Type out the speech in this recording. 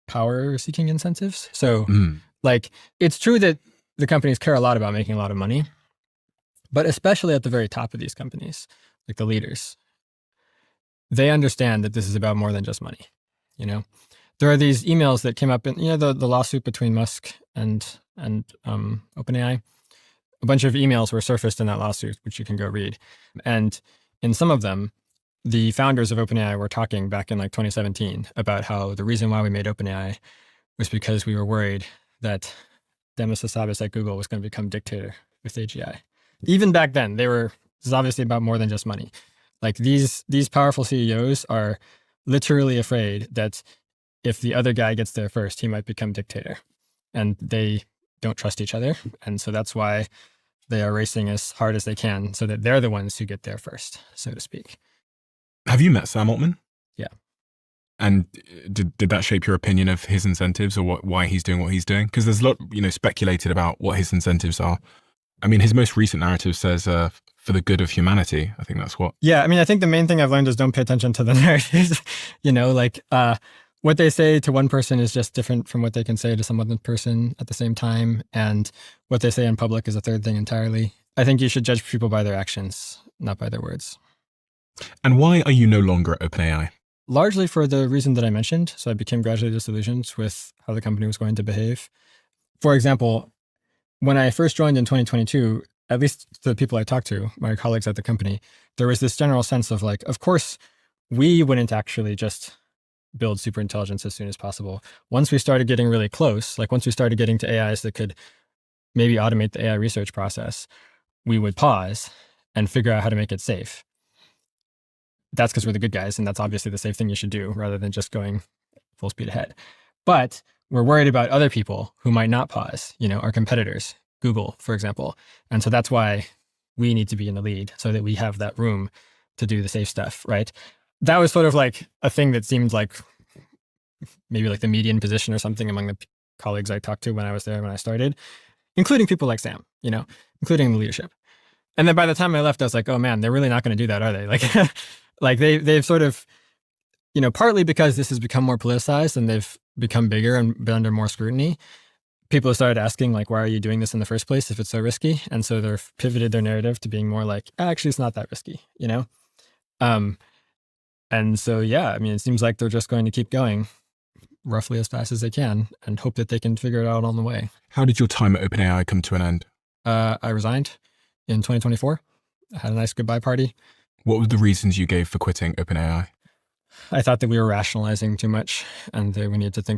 power-seeking incentives. So, Mm. like, it's true that the companies care a lot about making a lot of money, but especially at the very top of these companies, like the leaders, they understand that this is about more than just money. You know, there are these emails that came up in, the lawsuit between Musk and OpenAI. A bunch of emails were surfaced in that lawsuit, which you can go read. And in some of them, the founders of OpenAI were talking back in like 2017 about how the reason why we made OpenAI was because we were worried that Demis Hassabis at Google was going to become dictator with AGI. Even back then, this is obviously about more than just money. Like these powerful CEOs are literally afraid that if the other guy gets there first, he might become dictator. And they don't trust each other. And so that's why they are racing as hard as they can so that they're the ones who get there first, so to speak. Have you met Sam Altman? Yeah. And did that shape your opinion of his incentives or why he's doing what he's doing? Because there's a lot, speculated about what his incentives are. I mean, his most recent narrative says for the good of humanity. I think that's what. Yeah, I mean, I think the main thing I've learned is don't pay attention to the narratives. What they say to one person is just different from what they can say to some other person at the same time. And what they say in public is a third thing entirely. I think you should judge people by their actions, not by their words. And why are you no longer at OpenAI? Largely for the reason that I mentioned. So I became gradually disillusioned with how the company was going to behave. For example, when I first joined in 2022, at least the people I talked to, my colleagues at the company, there was this general sense of like, of course, we wouldn't actually just build super intelligence as soon as possible. Once we started getting really close, like once we started getting to AIs that could maybe automate the AI research process, we would pause and figure out how to make it safe. That's because we're the good guys, and that's obviously the safe thing you should do rather than just going full speed ahead. But we're worried about other people who might not pause, our competitors, Google, for example. And so that's why we need to be in the lead so that we have that room to do the safe stuff, right? That was sort of like a thing that seemed like maybe like the median position or something among the colleagues I talked to when I was there when I started, including people like Sam, including the leadership. And then by the time I left, I was like, oh man, they're really not going to do that, are they? Like they've sort of, partly because this has become more politicized and they've become bigger and been under more scrutiny, people have started asking like, why are you doing this in the first place if it's so risky? And so they've pivoted their narrative to being more like, actually, it's not that risky, And so, yeah, I mean, it seems like they're just going to keep going roughly as fast as they can and hope that they can figure it out on the way. How did your time at OpenAI come to an end? I resigned in 2024. I had a nice goodbye party. What were the reasons you gave for quitting OpenAI? I thought that we were rationalizing too much and that we needed to think